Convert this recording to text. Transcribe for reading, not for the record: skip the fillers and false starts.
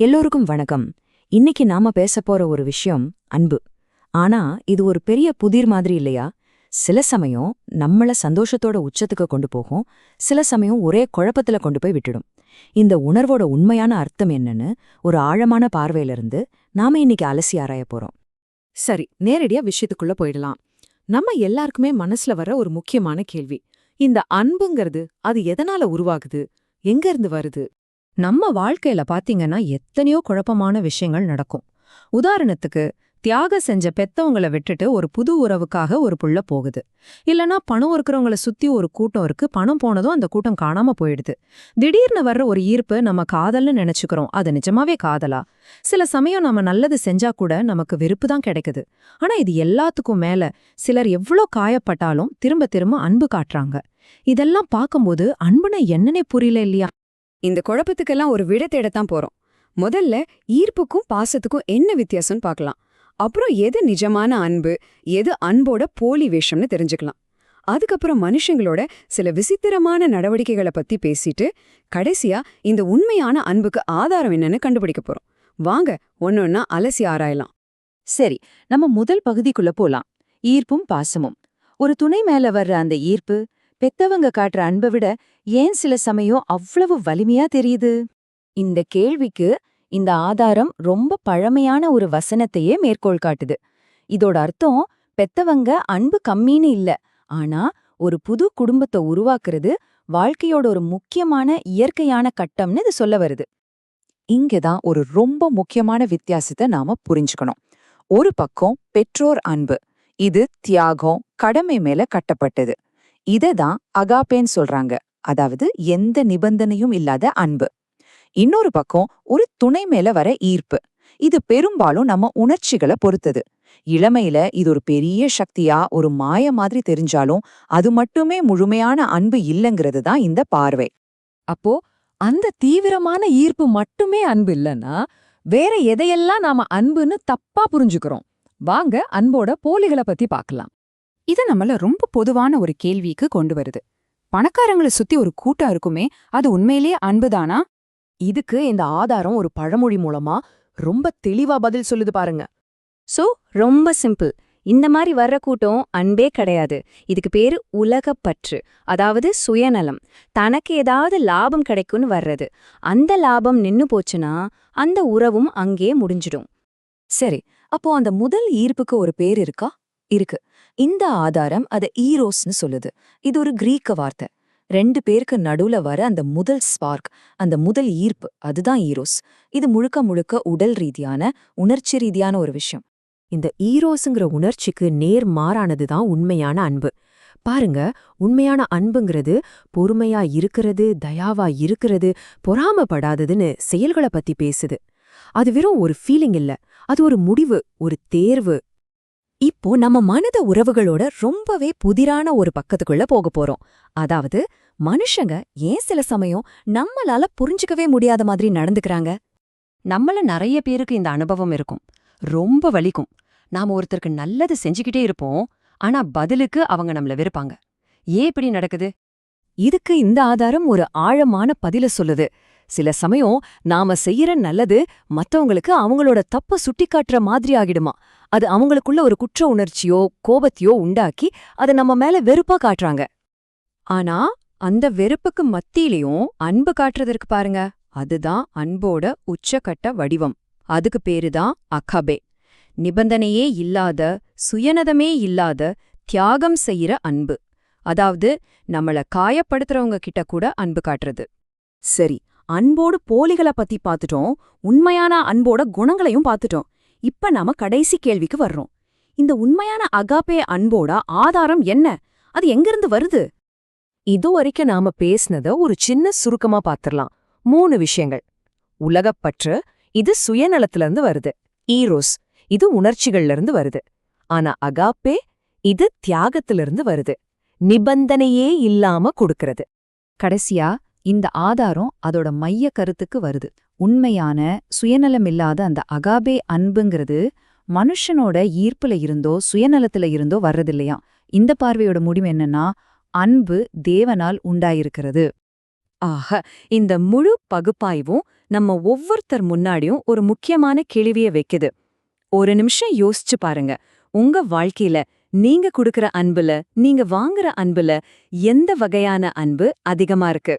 எல்லோருக்கும் வணக்கம். இன்னைக்கு நாம பேசப் போற ஒரு விஷயம் அன்பு. ஆனா இது ஒரு பெரிய புதிர் மாதிரி இல்லையா? சில சமயம் நம்மள சந்தோஷத்தோட உச்சத்துக்கு கொண்டு போகும், சில சமயம் ஒரே குழப்பத்துல கொண்டு போய் விட்டுடும். இந்த உணர்வோட உண்மையான அர்த்தம் என்னன்னு ஒரு ஆழமான பார்வையிலிருந்து நாம இன்னைக்கு அலசி ஆராயப் போறோம். சரி, நேரடியா விஷயத்துக்குள்ள போயிடலாம். நம்ம எல்லாருக்குமே மனசுல வர ஒரு முக்கியமான கேள்வி, இந்த அன்புங்கிறது அது எதனால உருவாகுது, எங்க இருந்து வருது? நம்ம வாழ்க்கையில பாத்தீங்கன்னா எத்தனையோ குழப்பமான விஷயங்கள் நடக்கும். உதாரணத்துக்கு, தியாகம் செஞ்ச பெத்தவங்கள விட்டுட்டு ஒரு புது உறவுக்காக ஒரு புள்ள போகுது. இல்லனா பணம் இருக்கிறவங்கள சுத்தி ஒரு கூட்டம் இருக்கு, பணம் போனதும் அந்த கூட்டம் காணாம போயிடுது. திடீர்னு வர்ற ஒரு ஈர்ப்பு நம்ம காதல்னு நினைச்சுக்கிறோம், அது நிஜமாவே காதலா? சில சமயம் நம்ம நல்லது செஞ்சா கூட நமக்கு வெறுப்பு தான் கிடைக்குது. ஆனா இது எல்லாத்துக்கும் மேல சிலர் எவ்ளோ காயப்பட்டாலும் திரும்ப திரும்ப அன்பு காட்டுறாங்க. இதெல்லாம் பார்க்கும்போது அன்புனா என்னன்னே புரியல இல்லையா? இந்த குழப்பத்துக்கெல்லாம் ஒரு விடை தேடத்தான் போறோம். முதல்ல ஈர்ப்புக்கும் பாசத்துக்கும் என்ன வித்தியாசம்னு பார்க்கலாம். அப்புறம் எது நிஜமான அன்பு, எது அன்போட போலி வேஷம்னு தெரிஞ்சுக்கலாம். அதுக்கப்புறம் மனுஷங்களோட சில விசித்திரமான நடவடிக்கைகளை பத்தி பேசிட்டு கடைசியா இந்த உண்மையான அன்புக்கு ஆதாரம் என்னன்னு கண்டுபிடிக்க போறோம். வாங்க ஒன்னொன்னா அலசி ஆராயலாம். சரி, நம்ம முதல் பகுதிக்குள்ள போலாம். ஈர்ப்பும் பாசமும். ஒரு துணை மேல வர்ற அந்த ஈர்ப்பு பெத்தவங்க காட்டுற அன்பை விட ஏன் சில சமயம் அவ்வளவு வலிமையா தெரியுது? இந்த கேள்விக்கு இந்த ஆதாரம் ரொம்ப பழமையான ஒரு வசனத்தையே மேற்கோள் காட்டுது. இதோட அர்த்தம் பெத்தவங்க அன்பு கம்மின்னு இல்ல, ஆனா ஒரு புது குடும்பத்தை உருவாக்குறது வாழ்க்கையோட ஒரு முக்கியமான இயற்கையான கட்டம்னு இது சொல்ல வருது. இங்கதான் ஒரு ரொம்ப முக்கியமான வித்தியாசத்தை நாம புரிஞ்சுக்கணும். ஒரு பக்கம் பெற்றோர் அன்பு, இது தியாகம், கடமை மேல கட்டப்பட்டது. இததான் அகாப்பேன்னு சொல்றாங்க, அதாவது எந்த நிபந்தனையும் இல்லாத அன்பு. இன்னொரு பக்கம் ஒரு துணை மேல வர ஈர்ப்பு, இது பெரும்பாலும் நம்ம உணர்ச்சிகளை பொறுத்தது. இளமையில இது ஒரு பெரிய சக்தியா ஒரு மாய மாதிரி தெரிஞ்சாலும் அது மட்டுமே முழுமையான அன்பு இல்லைங்கிறது தான் இந்த பார்வை. அப்போ அந்த தீவிரமான ஈர்ப்பு மட்டுமே அன்பு இல்லைன்னா வேற எதையெல்லாம் நாம அன்புன்னு தப்பா புரிஞ்சுக்கிறோம்? வாங்க அன்போட போலிகளை பத்தி பார்க்கலாம். இது நம்மள ரொம்ப பொதுவான ஒரு கேள்விக்கு கொண்டு வருது. பணக்காரங்களை சுத்தி ஒரு கூட்டம் இருக்குமே, அது உண்மையிலேயே அன்புதானா? இதுக்கு இந்த ஆதாரம் ஒரு பழமொழி மூலமா ரொம்ப தெளிவா பதில் சொல்லுது பாருங்க. ரொம்ப சிம்பிள். இந்த மாதிரி வர்ற கூட்டம் அன்பே கிடையாது. இதுக்கு பேரு உலகப்பற்று, அதாவது சுயநலம். தனக்கு ஏதாவது லாபம் கிடைக்கும்னு வர்றது. அந்த லாபம் நின்னு போச்சுன்னா அந்த உறவும் அங்கே முடிஞ்சிடும். சரி, அப்போ அந்த முதல் ஈர்ப்புக்கு ஒரு பேர் இருக்கா? இருக்கு. இந்த ஆதாரம் அதை ஈரோஸ்னு சொல்லுது. இது ஒரு கிரீக்க வார்த்தை. ரெண்டு பேருக்கு நடுவுல வர அந்த முதல் ஸ்பார்க், அந்த முதல் ஈர்ப்பு, அதுதான் ஈரோஸ். இது முழுக்க முழுக்க உடல் ரீதியான, உணர்ச்சி ரீதியான ஒரு விஷயம். இந்த ஈரோஸுங்கிற உணர்ச்சிக்கு நேர் மாறானதுதான் உண்மையான அன்பு. பாருங்க, உண்மையான அன்புங்கிறது பொறுமையா இருக்கிறது, தயாவா இருக்கிறது, பொறாமப்படாததுன்னு செயல்களை பத்தி பேசுது. அது வெறும் ஒரு ஃபீலிங் இல்ல, அது ஒரு முடிவு, ஒரு தேர்வு. இப்போ நம்ம மனித உறவுகளோட ரொம்பவே புதிரான ஒரு பக்கத்துக்குள்ள போக போறோம். அதாவது மனுஷங்க ஏன் சில சமயம் நம்மளால புரிஞ்சுக்கவே முடியாத மாதிரி நடந்துக்கிறாங்க? நம்மள நிறைய பேருக்கு இந்த அனுபவம் இருக்கும். ரொம்ப வலிக்கும். நாம ஒருத்தருக்கு நல்லது செஞ்சுக்கிட்டே இருப்போம், ஆனா பதிலுக்கு அவங்க நம்மள வெறுப்பாங்க. ஏன் இப்படி நடக்குது? இதுக்கு இந்த ஆதாரம் ஒரு ஆழமான பதில சொல்லுது. சில சமயம் நாம செய்யற நல்லது மத்தவங்களுக்கு அவங்களோட தப்ப சுட்டிக்காட்டுற மாதிரி ஆகிடுமா. அது அவங்களுக்குள்ள ஒரு குற்ற உணர்ச்சியோ கோபத்தையோ உண்டாக்கி அதை நம்ம மேல வெறுப்பா காட்டுறாங்க. ஆனா அந்த வெறுப்புக்கு மத்தியிலையும் அன்பு காட்டுறதற்கு பாருங்க, அதுதான் அன்போட உச்சக்கட்ட வடிவம். அதுக்கு பேருதான் அகபே. நிபந்தனையே இல்லாத, சுயநதமே இல்லாத, தியாகம் செய்யற அன்பு. அதாவது நம்மள காயப்படுத்துறவங்க கிட்ட கூட அன்பு காட்டுறது. சரி, அன்போடு போலிகளை பத்தி பார்த்துட்டோம், உண்மையான அன்போட குணங்களையும் பார்த்துட்டோம். இப்ப நாம கடைசி கேள்விக்கு வர்றோம். இந்த உண்மையான அகாப்பே அன்போட ஆதாரம் என்ன? அது எங்கிருந்து வருது? இதுவரைக்கும் நாம பேசினத ஒரு சின்ன சுருக்கமா பார்த்திடலாம். 3 விஷயங்கள். உலகப்பற்று, இது சுயநலத்திலிருந்து வருது. ஈரோஸ், இது உணர்ச்சிகள்ல இருந்து வருது. ஆனா அகாப்பே, இது தியாகத்திலிருந்து வருது. நிபந்தனையே இல்லாம கொடுக்கறது. கடைசியா இந்த ஆதாரம் அதோட மைய கருத்துக்கு வருது. உண்மையான சுயநலமில்லாத அந்த அகாபே அன்புங்கிறது மனுஷனோட ஈர்ப்புல இருந்தோ சுயநலத்துல இருந்தோ வர்றதில்லையா. இந்த பார்வையோட முடிவு என்னன்னா, அன்பு தேவனால் உண்டாயிருக்கிறது. ஆக இந்த முழு பகுப்பாய்வும் நம்ம ஒவ்வொருத்தர் முன்னாடியும் ஒரு முக்கியமான கேள்விய வைக்குது. ஒரு நிமிஷம் யோசிச்சு பாருங்க. உங்க வாழ்க்கையில நீங்க குடுக்கிற அன்புல, நீங்க வாங்குற அன்புல எந்த வகையான அன்பு அதிகமா இருக்கு?